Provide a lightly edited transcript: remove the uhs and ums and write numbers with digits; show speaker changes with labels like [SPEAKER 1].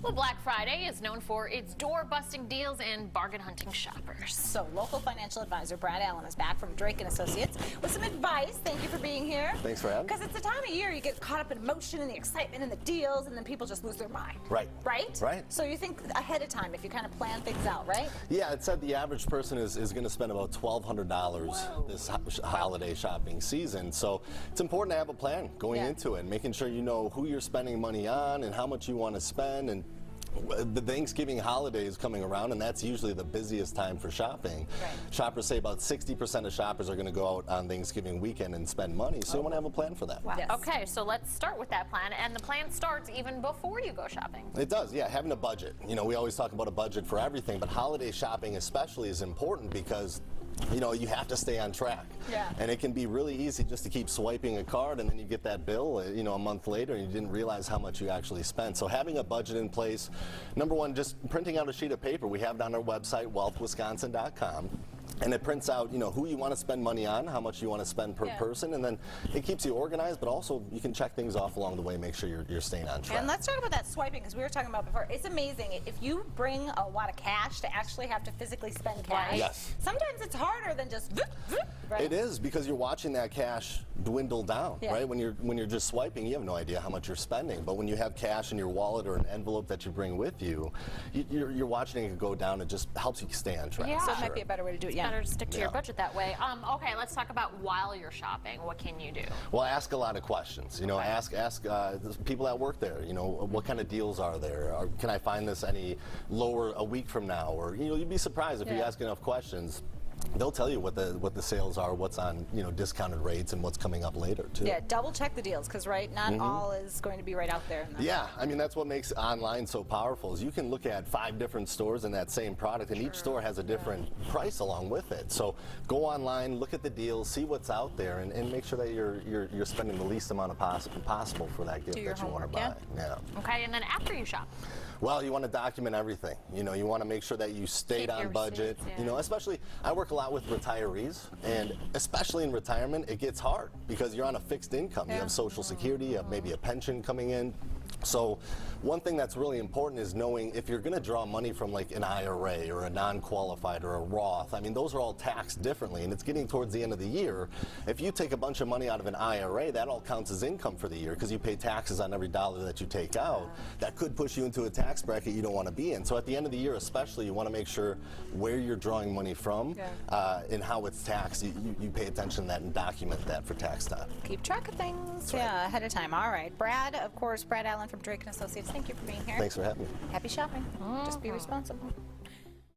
[SPEAKER 1] Well, Black Friday is known for its door-busting deals and bargain-hunting shoppers.
[SPEAKER 2] So, local financial advisor Brad Allen is back from Drake & Associates with some advice. Thank you for being here.
[SPEAKER 3] Thanks for having me.
[SPEAKER 2] Because it's the time of year you get caught up in emotion and the excitement and the deals, and then people just lose their mind.
[SPEAKER 3] Right.
[SPEAKER 2] Right?
[SPEAKER 3] Right.
[SPEAKER 2] So you think ahead of time if you kind of plan things out, right?
[SPEAKER 3] Yeah, it said the average person is going to spend about $1,200 this holiday shopping season. So it's important to have a plan going into it, making sure you know who you're spending money on and how much you want to spend. And the Thanksgiving holiday is coming around, and that's usually the busiest time for shopping.
[SPEAKER 2] Right.
[SPEAKER 3] Shoppers say about 60% of shoppers are going to go out on Thanksgiving weekend and spend money, so you want to have a plan for that.
[SPEAKER 2] Wow. Yes.
[SPEAKER 1] Okay, so let's start with that plan, and the plan starts even before you go shopping.
[SPEAKER 3] It does, yeah, having a budget. You know, we always talk about a budget for everything, but holiday shopping especially is important because you know, you have to stay on track.
[SPEAKER 2] Yeah.
[SPEAKER 3] And it can be really easy just to keep swiping a card and then you get that bill, you know, a month later and you didn't realize how much you actually spent. So having a budget in place, number one, just printing out a sheet of paper. We have it on our website, wealthwisconsin.com. And it prints out, you know, who you want to spend money on, how much you want to spend per person, and then it keeps you organized, but also you can check things off along the way, make sure you're staying on track.
[SPEAKER 2] And let's talk about that swiping, because we were talking about before. It's amazing. If you bring a lot of cash to actually have to physically spend cash,
[SPEAKER 3] yes,
[SPEAKER 2] sometimes it's harder than just right?
[SPEAKER 3] It is, because you're watching that cash dwindle down, right? When you're just swiping, you have no idea how much you're spending. But when you have cash in your wallet or an envelope that you bring with you, you're watching it go down. It just helps you stay on track.
[SPEAKER 2] So it might be a better way to do it.
[SPEAKER 1] Better to stick to your budget that way. Okay, let's talk about while you're shopping. What can you do?
[SPEAKER 3] Well, ask a lot of questions. You know, ask people that work there. You know, what kind of deals are there? Or can I find this any lower a week from now? Or you know, you'd be surprised if you ask enough questions. They'll tell you what the sales are, what's on, you know, discounted rates, and what's coming up later too.
[SPEAKER 2] Yeah, double check the deals, because not all is going to be right out there.
[SPEAKER 3] Yeah, I mean that's what makes online so powerful. Is you can look at 5 different stores in that same product, and each store has a different price along with it. So go online, look at the deals, see what's out there, and make sure that you're spending the least amount of possible for that gift that you want to buy. Yeah.
[SPEAKER 1] Okay, and then after you shop.
[SPEAKER 3] Well, you want to document everything. You know, you want to make sure that you stayed on budget. You know, especially, I work a lot with retirees, and especially in retirement, it gets hard because you're on a fixed income. You have Social Security, you have maybe a pension coming in. So one thing that's really important is knowing if you're going to draw money from like an IRA or a non-qualified or a Roth. I mean, those are all taxed differently, and it's getting towards the end of the year. If you take a bunch of money out of an IRA, that all counts as income for the year because you pay taxes on every dollar that you take out. That could push you into a tax bracket you don't want to be in. So at the end of the year especially, you want to make sure where you're drawing money from and how it's taxed. You pay attention to that and document that for tax time.
[SPEAKER 2] Keep track of things ahead of time. All right. Brad, of course, Brad Allen from Drake & Associates, thank you for being here.
[SPEAKER 3] Thanks for having me.
[SPEAKER 2] Happy shopping. Just be responsible.